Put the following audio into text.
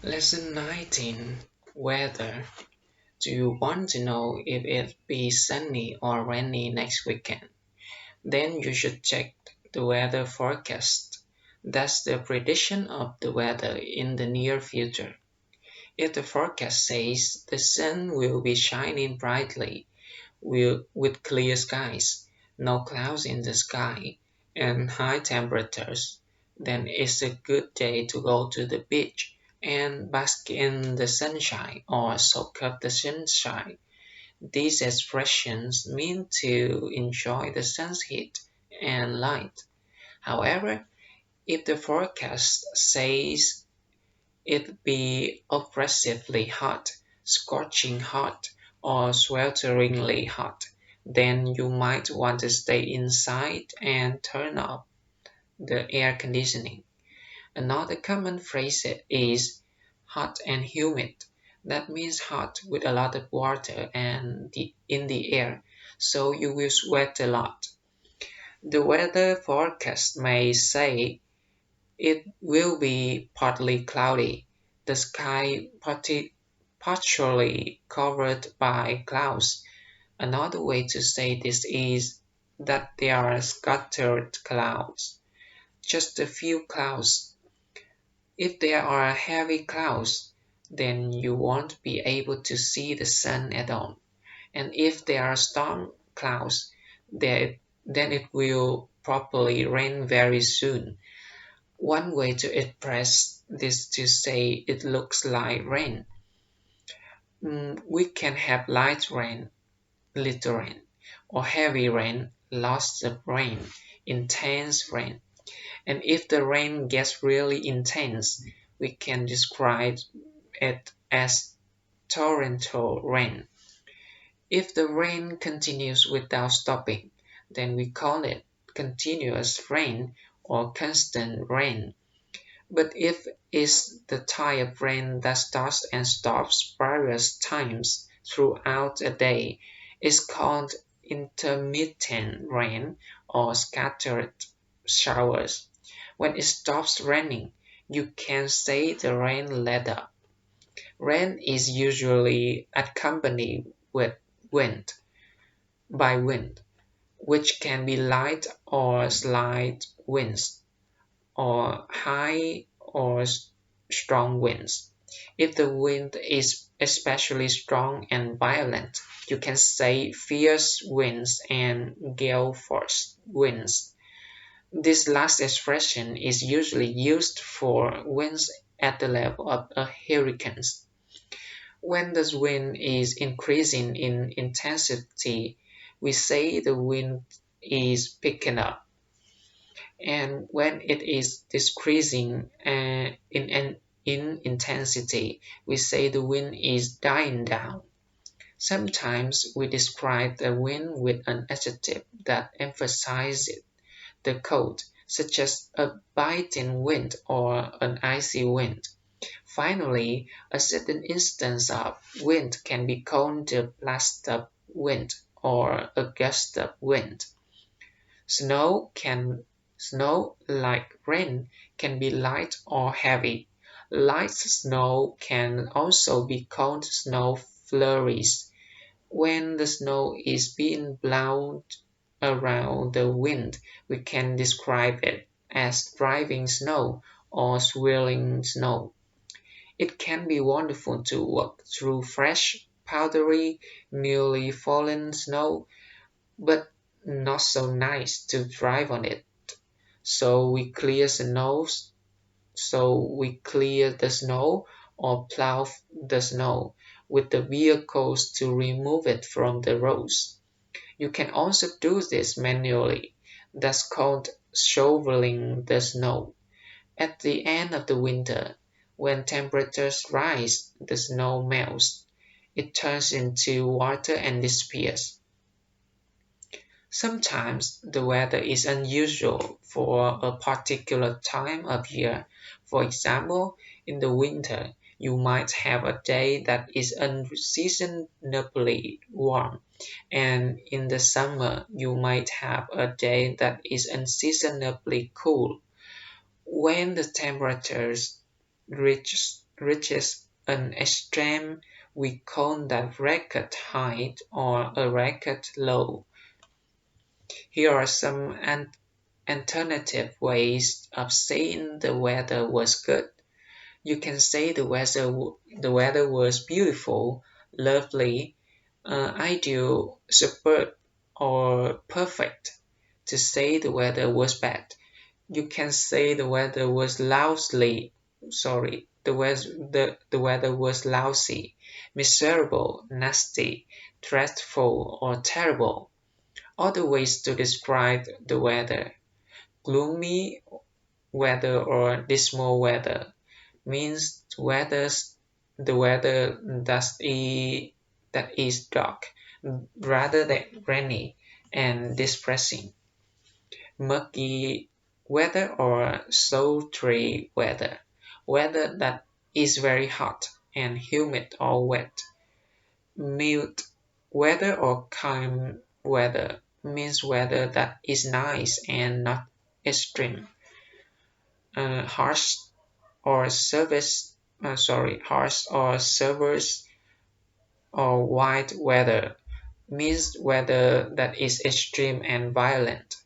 Lesson 19. Weather. Do you want to know if it be sunny or rainy next weekend? Then you should check the weather forecast. That's the prediction of the weather in the near future. If the forecast says the sun will be shining brightly with clear skies, no clouds in the sky, and high temperatures, then it's a good day to go to the beach and bask in the sunshine or soak up the sunshine. These expressions mean to enjoy the sun's heat and light. However, if the forecast says it be oppressively hot, scorching hot, or swelteringly hot, then you might want to stay inside and turn off the air conditioning. Another common phrase is hot and humid. That means hot with a lot of water in the air, so you will sweat a lot. The weather forecast may say it will be partly cloudy, the sky partially covered by clouds. Another way to say this is that there are scattered clouds, just a few clouds. If there are heavy clouds, then you won't be able to see the sun at all. And if there are storm clouds, then it will probably rain very soon. One way to express this to say it looks like rain. We can have light rain, little rain, or heavy rain, lots of rain, intense rain. And if the rain gets really intense, we can describe it as torrential rain. If the rain continues without stopping, then we call it continuous rain or constant rain. But if it's the type of rain that starts and stops various times throughout a day, it's called intermittent rain or scattered showers. When it stops raining, you can say the rain let up. Rain is usually accompanied with wind by wind, which can be light or slight winds, or high or strong winds. If the wind is especially strong and violent, you can say fierce winds and gale force winds. This last expression is usually used for winds at the level of a hurricane. When the wind is increasing in intensity, we say the wind is picking up. And when it is decreasing in intensity, we say the wind is dying down. Sometimes we describe the wind with an adjective that emphasizes the cold, such as a biting wind or an icy wind. Finally, a certain instance of wind can be called a blast of wind or a gust of wind. Snow can Snow, like rain, can be light or heavy. Light snow can also be called snow flurries. When the snow is being blown around the wind, we can describe it as driving snow or swirling snow. It can be wonderful to walk through fresh, powdery, newly fallen snow, but not so nice to drive on it. So we clear snows, so we clear the snow or plow the snow with the vehicles to remove it from the roads. You can also do this manually. That's called shoveling the snow. At the end of the winter, when temperatures rise, the snow melts. It turns into water and disappears. Sometimes the weather is unusual for a particular time of year. For example, in the winter, you might have a day that is unseasonably warm, and in the summer, you might have a day that is unseasonably cool. When the temperatures reach reaches an extreme, we call that record high or a record low. Here are some alternative ways of saying the weather was good. You can say the weather was beautiful, lovely, ideal, superb, or perfect. To say the weather was bad, you can say the weather was the weather was lousy, miserable, nasty, dreadful, or terrible. Other ways to describe the weather: gloomy weather or dismal weather means the weather that is dark rather than rainy and depressing. Murky weather or sultry weather that is very hot and humid or wet. Mild weather or calm weather means weather that is nice and not extreme. Harsh or severe or wild weather means weather that is extreme and violent.